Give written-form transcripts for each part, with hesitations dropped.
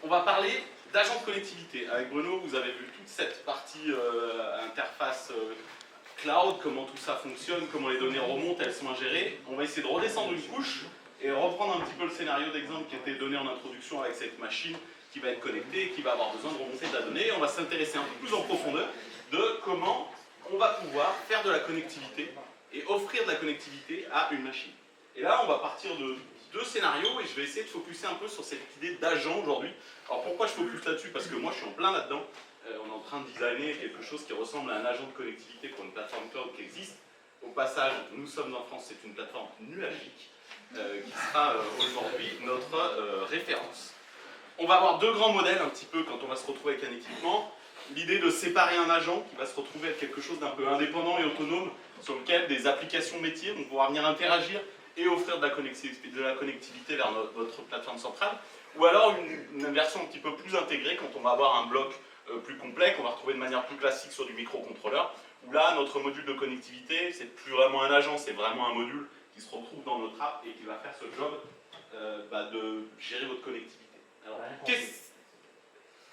va parler d'agents de connectivité. Avec Bruno, vous avez vu toute cette partie interface cloud, comment tout ça fonctionne, comment les données remontent, elles sont ingérées. On va essayer de redescendre une couche et reprendre un petit peu le scénario d'exemple qui était donné en introduction avec cette machine qui va être connectée et qui va avoir besoin de remonter de la donnée. Et on va s'intéresser un peu plus en profondeur de comment on va pouvoir faire de la connectivité et offrir de la connectivité à une machine. Et là, on va partir de deux scénarios et je vais essayer de focuser un peu sur cette idée d'agent aujourd'hui. Alors pourquoi je focus là-dessus? Parce que moi, je suis en plein là-dedans. On est en train de designer quelque chose qui ressemble à un agent de connectivité pour une plateforme cloud qui existe. Au passage, nous sommes en France, c'est une plateforme nuagique qui sera aujourd'hui notre référence. On va avoir deux grands modèles un petit peu quand on va se retrouver avec un équipement. L'idée de séparer un agent qui va se retrouver avec quelque chose d'un peu indépendant et autonome sur lequel des applications métiers vont pouvoir venir interagir et offrir de la connectivité vers votre plateforme centrale. Ou alors une version un petit peu plus intégrée quand on va avoir un bloc plus complet qu'on va retrouver de manière plus classique sur du microcontrôleur, où là, notre module de connectivité, c'est plus vraiment un agent, c'est vraiment un module qui se retrouve dans notre app et qui va faire ce job de gérer votre connectivité. Alors,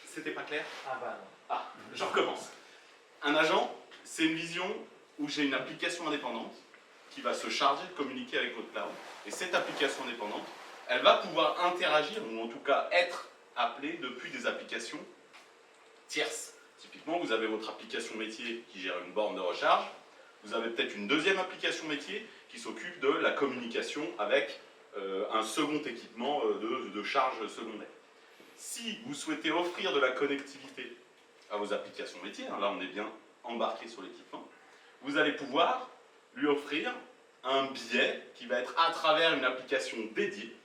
c'était pas clair? Ah bah non. Ah, je recommence. Un agent, c'est une vision où j'ai une application indépendante qui va se charger de communiquer avec votre cloud. Et cette application indépendante, elle va pouvoir interagir, ou en tout cas être appelée depuis des applications tierces. Typiquement, vous avez votre application métier qui gère une borne de recharge. Vous avez peut-être une deuxième application métier qui s'occupe de la communication avec un second équipement de charge secondaire. Si vous souhaitez offrir de la connectivité à vos applications métiers, là on est bien embarqué sur l'équipement, vous allez pouvoir lui offrir un biais qui va être à travers une application dédiée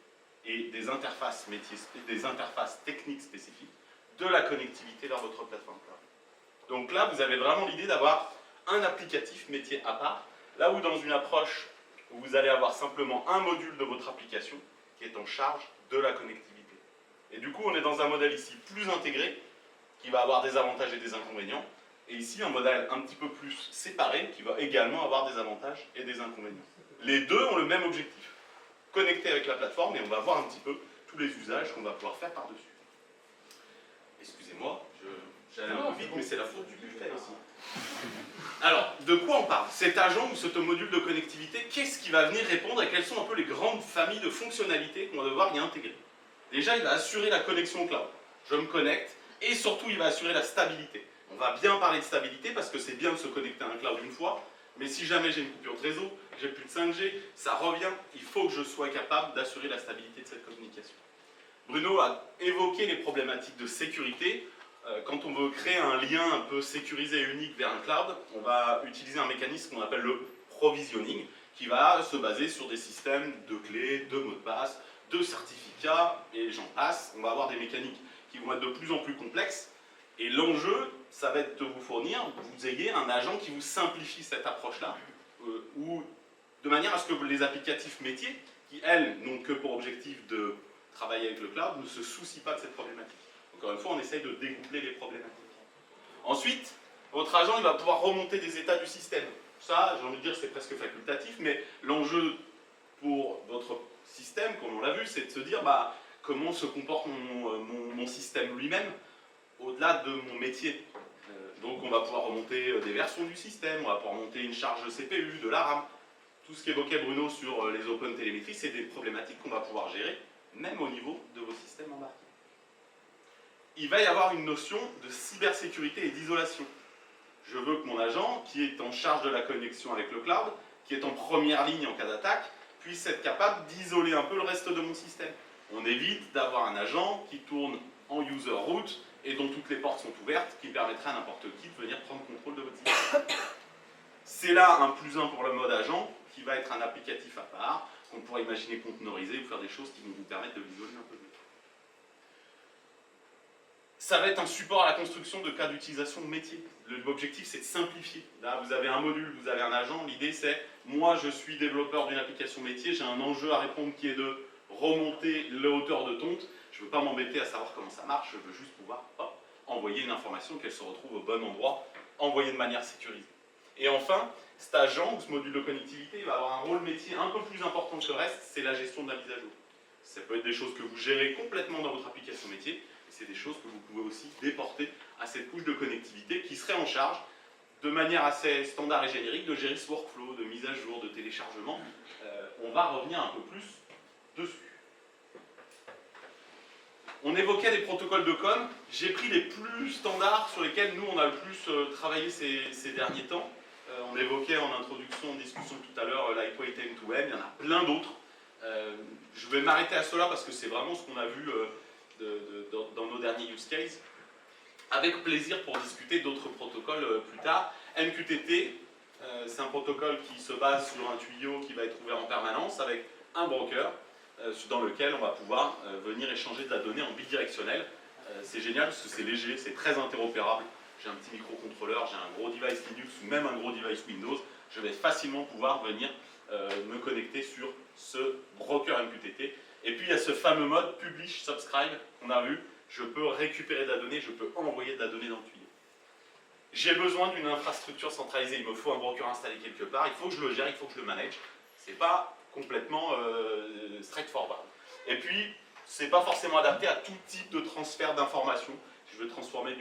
et des interfaces métiers, des interfaces techniques spécifiques de la connectivité vers votre plateforme cloud. Donc là, vous avez vraiment l'idée d'avoir un applicatif métier à part, là où dans une approche où vous allez avoir simplement un module de votre application qui est en charge de la connectivité. Et du coup, on est dans un modèle ici plus intégré, qui va avoir des avantages et des inconvénients, et ici un modèle un petit peu plus séparé, qui va également avoir des avantages et des inconvénients. Les deux ont le même objectif, connecter avec la plateforme, et on va voir un petit peu tous les usages qu'on va pouvoir faire par-dessus. Excusez-moi, j'allais un peu vite, mais c'est la faute du buffet aussi. Alors, de quoi on parle? Cet agent ou ce module de connectivité, qu'est-ce qui va venir répondre et quelles sont un peu les grandes familles de fonctionnalités qu'on va devoir y intégrer? Déjà, il va assurer la connexion cloud. Je me connecte et surtout, il va assurer la stabilité. On va bien parler de stabilité parce que c'est bien de se connecter à un cloud une fois, mais si jamais j'ai une coupure de réseau, j'ai plus de 5G, ça revient, il faut que je sois capable d'assurer la stabilité de cette communication. Bruno a évoqué les problématiques de sécurité. Quand on veut créer un lien un peu sécurisé et unique vers un cloud, on va utiliser un mécanisme qu'on appelle le provisioning, qui va se baser sur des systèmes de clés, de mots de passe, de certificats, et j'en passe. On va avoir des mécaniques qui vont être de plus en plus complexes, et l'enjeu, ça va être de vous fournir, que vous ayez un agent qui vous simplifie cette approche-là, ou de manière à ce que les applicatifs métiers, qui elles n'ont que pour objectif de travailler avec le cloud, ne se soucient pas de cette problématique. Encore une fois, on essaye de découpler les problématiques. Ensuite, votre agent il va pouvoir remonter des états du système. Ça, j'ai envie de dire, c'est presque facultatif, mais l'enjeu pour votre système, comme on l'a vu, c'est de se dire comment se comporte mon système lui-même au-delà de mon métier. Donc on va pouvoir remonter des versions du système, on va pouvoir remonter une charge CPU, de la RAM. Tout ce qu'évoquait Bruno sur les open télémétries, c'est des problématiques qu'on va pouvoir gérer, même au niveau de vos systèmes embarqués. Il va y avoir une notion de cybersécurité et d'isolation. Je veux que mon agent, qui est en charge de la connexion avec le cloud, qui est en première ligne en cas d'attaque, puisse être capable d'isoler un peu le reste de mon système. On évite d'avoir un agent qui tourne en user root et dont toutes les portes sont ouvertes, qui permettrait à n'importe qui de venir prendre contrôle de votre système. C'est là un plus un pour le mode agent, qui va être un applicatif à part, qu'on pourrait imaginer conteneuriser ou faire des choses qui vont vous permettre de l'isoler un peu mieux. Ça va être un support à la construction de cas d'utilisation de métier. L'objectif, c'est de simplifier. Là, vous avez un module, vous avez un agent. L'idée, c'est, moi, je suis développeur d'une application métier, j'ai un enjeu à répondre qui est de remonter la hauteur de tonte. Je ne veux pas m'embêter à savoir comment ça marche, je veux juste pouvoir envoyer une information qu'elle se retrouve au bon endroit, envoyée de manière sécurisée. Et enfin, cet agent, ou ce module de connectivité, il va avoir un rôle métier un peu plus important que le reste, c'est la gestion de la mise à jour. Ça peut être des choses que vous gérez complètement dans votre application métier, Et c'est des choses que vous pouvez aussi déporter à cette couche de connectivité qui serait en charge, de manière assez standard et générique, de gérer ce workflow, de mise à jour, de téléchargement. On va revenir un peu plus dessus. On évoquait des protocoles de com. J'ai pris les plus standards sur lesquels nous on a le plus travaillé ces derniers temps. On évoquait en introduction, en discussion tout à l'heure, Lightweight M2M, il y en a plein d'autres. Je vais m'arrêter à cela parce que c'est vraiment ce qu'on a vu dans nos derniers use cases. Avec plaisir pour discuter d'autres protocoles plus tard. MQTT, c'est un protocole qui se base sur un tuyau qui va être ouvert en permanence avec un broker dans lequel on va pouvoir venir échanger de la donnée en bidirectionnel. C'est génial parce que c'est léger, c'est très interopérable. J'ai un petit microcontrôleur, j'ai un gros device Linux ou même un gros device Windows. Je vais facilement pouvoir venir me connecter sur ce broker MQTT. Et puis il y a ce fameux mode Publish Subscribe qu'on a vu. Je peux récupérer de la donnée, je peux envoyer de la donnée dans le tuyau. J'ai besoin d'une infrastructure centralisée, il me faut un broker installé quelque part, il faut que je le gère, il faut que je le manage. C'est pas complètement straightforward. Et puis, c'est pas forcément adapté à tout type de transfert d'informations. Je veux transférer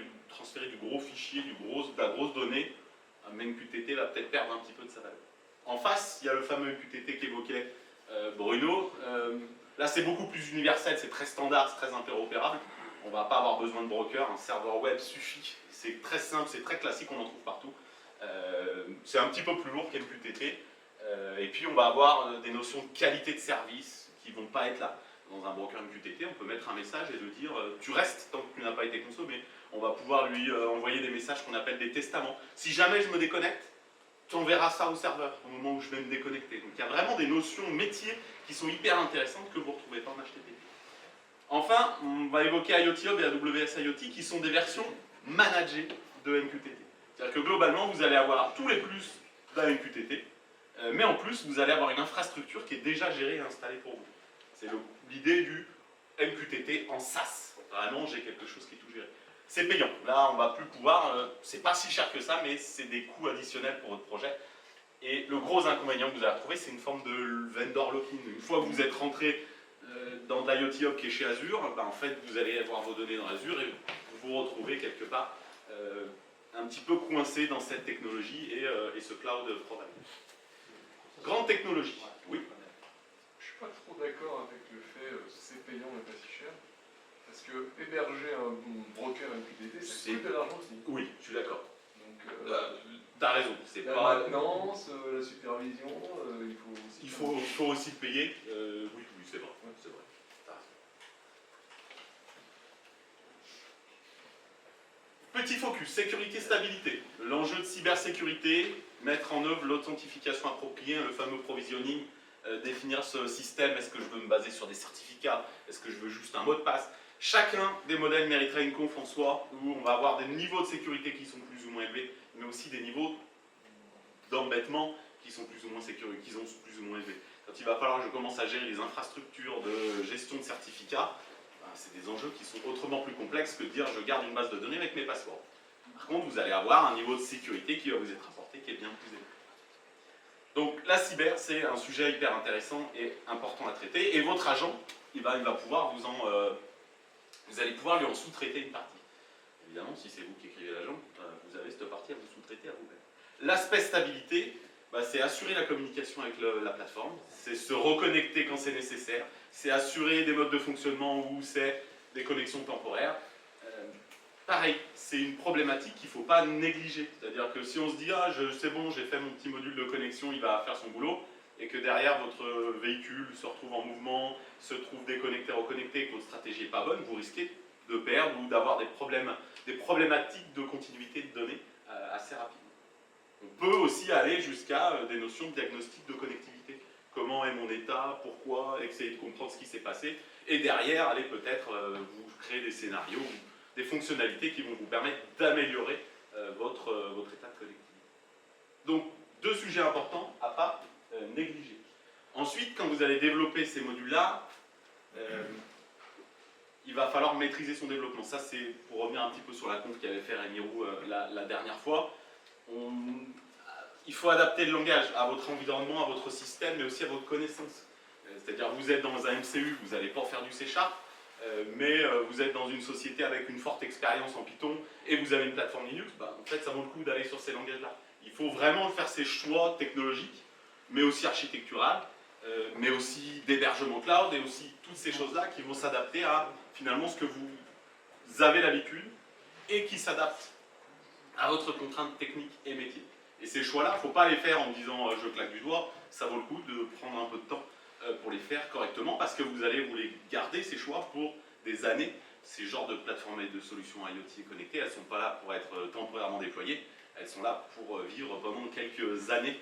du gros fichier, de la grosse donnée. Un MQTT va peut-être perdre un petit peu de sa valeur. En face, il y a le fameux MQTT qu'évoquait Bruno. Là, c'est beaucoup plus universel, c'est très standard, c'est très interopérable. On ne va pas avoir besoin de broker, un serveur web suffit. C'est très simple, c'est très classique, on en trouve partout. C'est un petit peu plus lourd qu'MQTT. Et puis on va avoir des notions de qualité de service qui ne vont pas être là. Dans un broker MQTT, on peut mettre un message et lui dire tu restes tant que tu n'as pas été consommé. On va pouvoir lui envoyer des messages qu'on appelle des testaments. Si jamais je me déconnecte, tu enverras ça au serveur au moment où je vais me déconnecter. Donc il y a vraiment des notions métiers qui sont hyper intéressantes que vous ne retrouvez pas en HTTP. Enfin, on va évoquer IoT Hub et AWS IoT qui sont des versions managées de MQTT. C'est-à-dire que globalement, vous allez avoir tous les plus d'un MQTT, mais en plus, vous allez avoir une infrastructure qui est déjà gérée et installée pour vous. C'est l'idée du MQTT en SaaS. Vraiment, j'ai quelque chose qui est tout géré. C'est payant. Là, on va plus pouvoir, c'est pas si cher que ça, mais c'est des coûts additionnels pour votre projet. Et le gros inconvénient que vous allez retrouver, c'est une forme de vendor lock-in. Une fois que vous êtes rentré dans de l'IoT Hub qui est chez Azure, ben en fait, vous allez avoir vos données dans Azure et vous vous retrouvez quelque part un petit peu coincé dans cette technologie et ce cloud provider. Grande technologie. Oui. Je suis pas trop d'accord avec le fait c'est payant mais pas si cher. Parce que héberger un broker MQTT, ça coûte de l'argent aussi. Oui, je suis d'accord. Donc, t'as raison. C'est la pas... maintenance, la supervision, il faut aussi... Il faut aussi payer. Oui, c'est vrai. Ouais. C'est vrai. T'as raison. Petit focus, sécurité, stabilité. L'enjeu de cybersécurité, mettre en œuvre l'authentification appropriée, le fameux provisioning, définir ce système, est-ce que je veux me baser sur des certificats, est-ce que je veux juste un mot de passe. Chacun des modèles mériterait une conf en soi, où on va avoir des niveaux de sécurité qui sont plus ou moins élevés, mais aussi des niveaux d'embêtement qui sont plus ou moins élevés. Quand il va falloir que je commence à gérer les infrastructures de gestion de certificats, ben, c'est des enjeux qui sont autrement plus complexes que de dire je garde une base de données avec mes passeports. Par contre, vous allez avoir un niveau de sécurité qui va vous être apporté qui est bien plus élevé. Donc la cyber, c'est un sujet hyper intéressant et important à traiter. Et votre agent, il va pouvoir vous allez pouvoir lui en sous-traiter une partie. Évidemment, si c'est vous qui écrivez l'agent, vous avez cette partie à vous sous-traiter à vous-même. L'aspect stabilité, bah, c'est assurer la communication avec la plateforme, c'est se reconnecter quand c'est nécessaire, c'est assurer des modes de fonctionnement où c'est des connexions temporaires. Pareil, c'est une problématique qu'il ne faut pas négliger. C'est-à-dire que si on se dit « Ah, c'est bon, j'ai fait mon petit module de connexion, il va faire son boulot », et que derrière votre véhicule se retrouve en mouvement, se trouve déconnecté, reconnecté, et que votre stratégie n'est pas bonne, vous risquez de perdre ou d'avoir des problématiques de continuité de données assez rapidement. On peut aussi aller jusqu'à des notions de diagnostic de connectivité. Comment est mon état, pourquoi, essayer de comprendre ce qui s'est passé, et derrière, aller peut-être vous créer des scénarios, des fonctionnalités qui vont vous permettre d'améliorer votre état de connectivité. Donc, deux sujets importants à pas négliger. Ensuite, quand vous allez développer ces modules-là, il va falloir maîtriser son développement. Ça, c'est pour revenir un petit peu sur la conf qu'avait fait Rémi Roux la dernière fois. Il faut adapter le langage à votre environnement, à votre système, mais aussi à votre connaissance. C'est-à-dire, vous êtes dans un MCU, vous n'allez pas faire du C#. mais vous êtes dans une société avec une forte expérience en Python et vous avez une plateforme Linux, bah, en fait ça vaut le coup d'aller sur ces langages-là. Il faut vraiment faire ces choix technologiques, mais aussi architectural, mais aussi d'hébergement cloud et aussi toutes ces choses-là qui vont s'adapter à finalement ce que vous avez l'habitude et qui s'adaptent à votre contrainte technique et métier. Et ces choix-là, il ne faut pas les faire en me disant je claque du doigt, ça vaut le coup de prendre un peu de temps pour les faire correctement parce que vous allez vous les garder ces choix pour des années. Ces genres de plateformes et de solutions IoT connectées, elles ne sont pas là pour être temporairement déployées, elles sont là pour vivre pendant quelques années,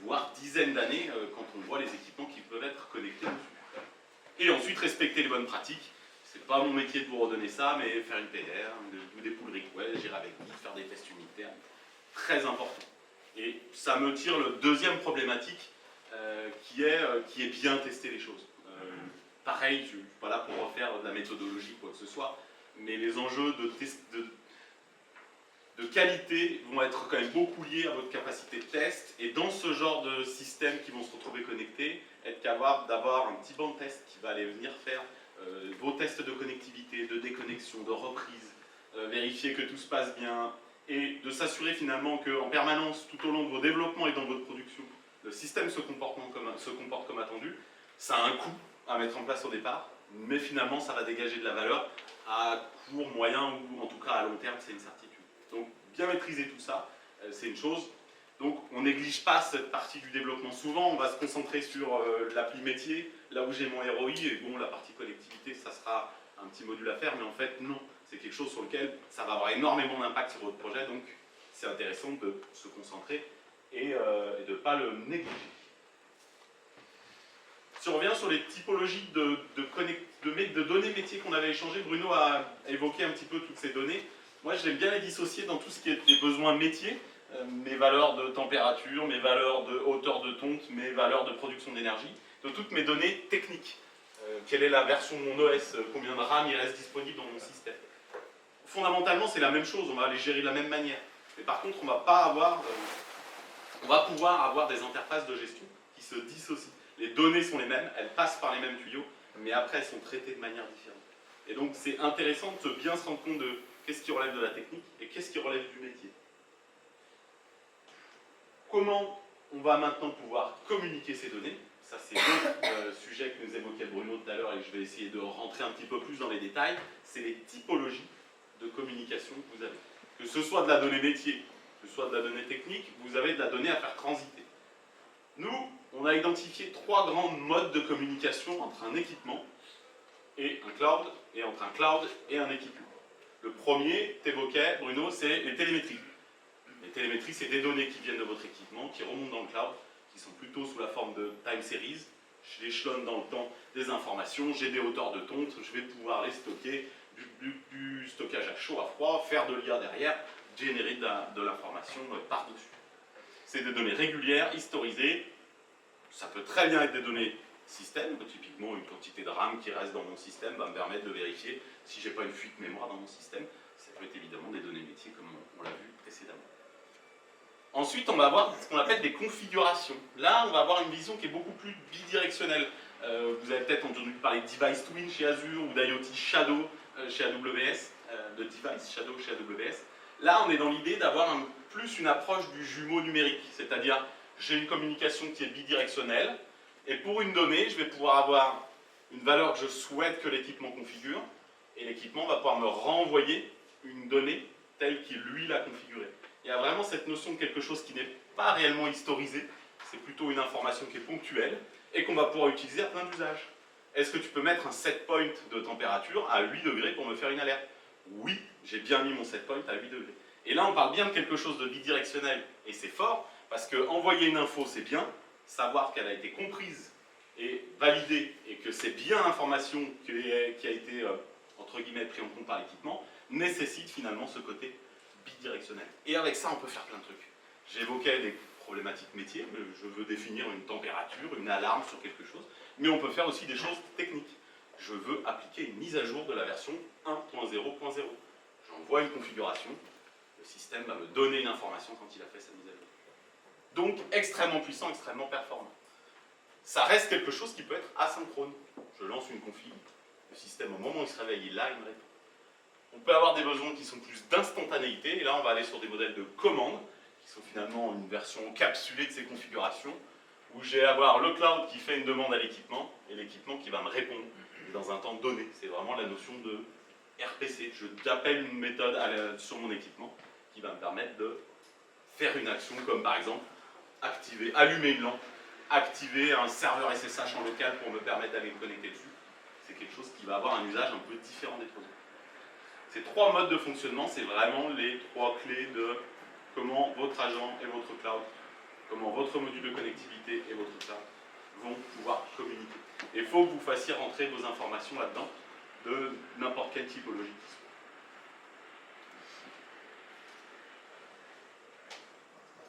voire dizaines d'années quand on voit les équipements qui peuvent être connectés dessus. Et ensuite respecter les bonnes pratiques. C'est pas mon métier de vous redonner ça, mais faire une PR, ou des pull requests, gérer avec Git, faire des tests unitaires, très important. Et ça me tire le deuxième problématique qui est bien tester les choses. Pareil, je ne suis pas là pour refaire de la méthodologie quoi que ce soit, mais les enjeux de qualité vont être quand même beaucoup liés à votre capacité de test. Et dans ce genre de systèmes qui vont se retrouver connectés, être capable d'avoir un petit banc de test qui va aller venir faire vos tests de connectivité, de déconnexion, de reprise, vérifier que tout se passe bien, et de s'assurer finalement qu'en permanence, tout au long de vos développements et dans votre production, le système se comporte comme attendu. Ça a un coût à mettre en place au départ, mais finalement ça va dégager de la valeur à court, moyen ou en tout cas à long terme, c'est une certitude. Donc bien maîtriser tout ça, c'est une chose. Donc on néglige pas cette partie du développement. Souvent on va se concentrer sur l'appli métier, là où j'ai mon ROI, et bon la partie collectivité ça sera un petit module à faire, mais en fait non. C'est quelque chose sur lequel ça va avoir énormément d'impact sur votre projet, donc c'est intéressant de se concentrer et de ne pas le négliger. Si on revient sur les typologies de données métiers qu'on avait échangées, Bruno a évoqué un petit peu toutes ces données. Moi, j'aime bien les dissocier dans tout ce qui est des besoins métiers, mes valeurs de température, mes valeurs de hauteur de tonte, mes valeurs de production d'énergie, de toutes mes données techniques. Quelle est la version de mon OS, combien de RAM il reste disponible dans mon système. Fondamentalement, c'est la même chose, on va les gérer de la même manière. Mais par contre, on va pouvoir avoir des interfaces de gestion qui se dissocient. Les données sont les mêmes, elles passent par les mêmes tuyaux, mais après, elles sont traitées de manière différente. Et donc, c'est intéressant de bien se rendre compte de qu'est-ce qui relève de la technique et qu'est-ce qui relève du métier. Comment on va maintenant pouvoir communiquer ces données? Ça, c'est l'autre sujet que nous évoquait Bruno tout à l'heure et je vais essayer de rentrer un petit peu plus dans les détails. C'est les typologies de communication que vous avez. Que ce soit de la donnée métier, que ce soit de la donnée technique, vous avez de la donnée à faire transiter. Nous, on a identifié 3 grands modes de communication entre un équipement et un cloud, et entre un cloud et un équipement. Le premier, t'évoquais, Bruno, c'est les télémétries. Les télémétries, c'est des données qui viennent de votre équipement, qui remontent dans le cloud, qui sont plutôt sous la forme de time series. Je l'échelonne dans le temps des informations, j'ai des hauteurs de tonte, je vais pouvoir les stocker, du stockage à chaud, à froid, faire de l'IA derrière, générer de l'information par-dessus. C'est des données régulières, historisées. Ça peut très bien être des données système. Typiquement, une quantité de RAM qui reste dans mon système va me permettre de vérifier si je n'ai pas une fuite mémoire dans mon système. Ça peut être évidemment des données métiers comme on l'a vu précédemment. Ensuite, on va avoir ce qu'on appelle des configurations. Là, on va avoir une vision qui est beaucoup plus bidirectionnelle. Vous avez peut-être entendu parler de Device Twin chez Azure ou d'IoT Shadow chez AWS, de Device Shadow chez AWS. Là, on est dans l'idée d'avoir plus une approche du jumeau numérique, c'est-à-dire j'ai une communication qui est bidirectionnelle, et pour une donnée, je vais pouvoir avoir une valeur que je souhaite que l'équipement configure, et l'équipement va pouvoir me renvoyer une donnée telle qu'il lui l'a configurée. Il y a vraiment cette notion de quelque chose qui n'est pas réellement historisé, c'est plutôt une information qui est ponctuelle, et qu'on va pouvoir utiliser à plein d'usages. Est-ce que tu peux mettre un set point de température à 8 degrés pour me faire une alerte? Oui, j'ai bien mis mon set point à 8 degrés. Et là, on parle bien de quelque chose de bidirectionnel, et c'est fort, parce que envoyer une info, c'est bien, savoir qu'elle a été comprise et validée, et que c'est bien l'information qui a été, entre guillemets, pris en compte par l'équipement, nécessite finalement ce côté bidirectionnel. Et avec ça, on peut faire plein de trucs. J'évoquais des problématiques métiers, je veux définir une température, une alarme sur quelque chose, mais on peut faire aussi des choses techniques. Je veux appliquer une mise à jour de la version 1.0.0. J'envoie une configuration, le système va me donner une information quand il a fait sa mise à jour. Donc extrêmement puissant, extrêmement performant. Ça reste quelque chose qui peut être asynchrone. Je lance une config, Le système, au moment où il se réveille, il me répond. On peut avoir des besoins qui sont plus d'instantanéité, et là on va aller sur des modèles de commandes, qui sont finalement une version capsulée de ces configurations, où je vais avoir le cloud qui fait une demande à l'équipement, et l'équipement qui va me répondre dans un temps donné. C'est vraiment la notion de RPC. J'appelle une méthode sur mon équipement qui va me permettre de faire une action, comme par exemple allumer une lampe, activer un serveur SSH en local pour me permettre d'aller me connecter dessus. C'est quelque chose qui va avoir un usage un peu différent des autres. Ces trois modes de fonctionnement, c'est vraiment les trois clés de comment votre agent et votre cloud, comment votre module de connectivité et votre cloud vont pouvoir communiquer. Et il faut que vous fassiez rentrer vos informations là-dedans de n'importe quelle typologie.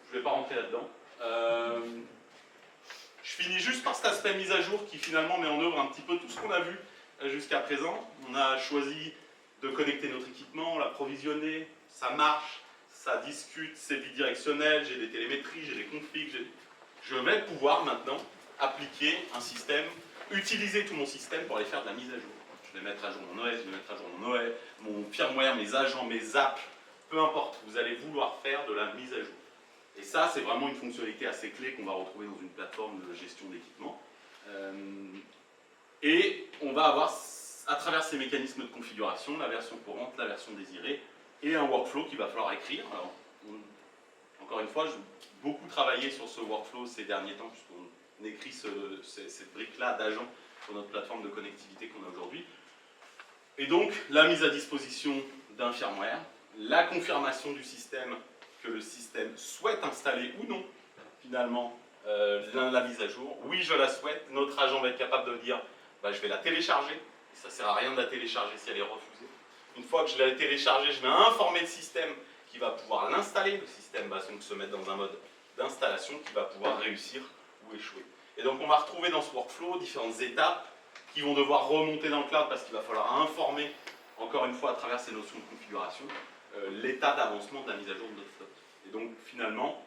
Je ne vais pas rentrer là-dedans. Je finis juste par cet aspect mise à jour qui finalement met en œuvre un petit peu tout ce qu'on a vu jusqu'à présent. On a choisi de connecter notre équipement, l'approvisionner, ça marche, ça discute, c'est bidirectionnel, j'ai des télémétries, j'ai des configs. Je vais pouvoir maintenant appliquer un système, utiliser tout mon système pour aller faire de la mise à jour. Je vais mettre à jour mon OS, je vais mettre à jour mon OS, mon firmware, mes agents, mes apps, peu importe, vous allez vouloir faire de la mise à jour. Et ça, c'est vraiment une fonctionnalité assez clé qu'on va retrouver dans une plateforme de gestion d'équipement. Et on va avoir, à travers ces mécanismes de configuration, la version courante, la version désirée, et un workflow qu'il va falloir écrire. Alors, encore une fois, j'ai beaucoup travaillé sur ce workflow ces derniers temps, puisqu'on écrit cette brique-là d'agents sur notre plateforme de connectivité qu'on a aujourd'hui. Et donc, la mise à disposition d'un firmware, la confirmation du système que le système souhaite installer ou non, finalement, la mise à jour. Oui, je la souhaite. Notre agent va être capable de dire bah, je vais la télécharger. Et ça ne sert à rien de la télécharger si elle est refusée. Une fois que je l'ai téléchargée, je vais informer le système qui va pouvoir l'installer. Le système va donc se mettre dans un mode d'installation qui va pouvoir réussir ou échouer. Et donc, on va retrouver dans ce workflow différentes étapes qui vont devoir remonter dans le cloud parce qu'il va falloir informer, encore une fois, à travers ces notions de configuration, l'état d'avancement de la mise à jour de notre flotte. Et donc, finalement,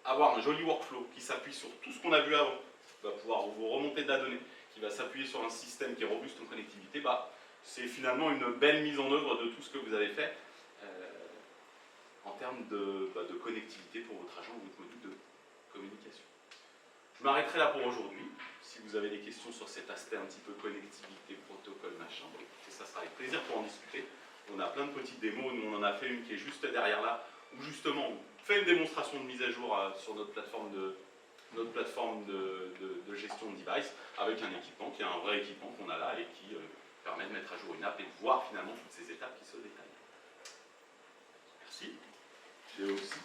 avoir un joli workflow qui s'appuie sur tout ce qu'on a vu avant, qui va pouvoir vous remonter de la donnée, qui va s'appuyer sur un système qui est robuste en connectivité, bah, c'est finalement une belle mise en œuvre de tout ce que vous avez fait en termes de connectivité pour votre agent ou votre module de communication. Je m'arrêterai là pour aujourd'hui. Si vous avez des questions sur cet aspect un petit peu connectivité, protocole, machin, écoutez, ça sera avec plaisir pour en discuter. On a plein de petites démos, nous on en a fait une qui est juste derrière là, où justement on fait une démonstration de mise à jour sur notre plateforme de gestion de device, avec un équipement qui est un vrai équipement qu'on a là et qui permet de mettre à jour une app et de voir finalement toutes ces étapes qui se détaillent. Merci. J'ai aussi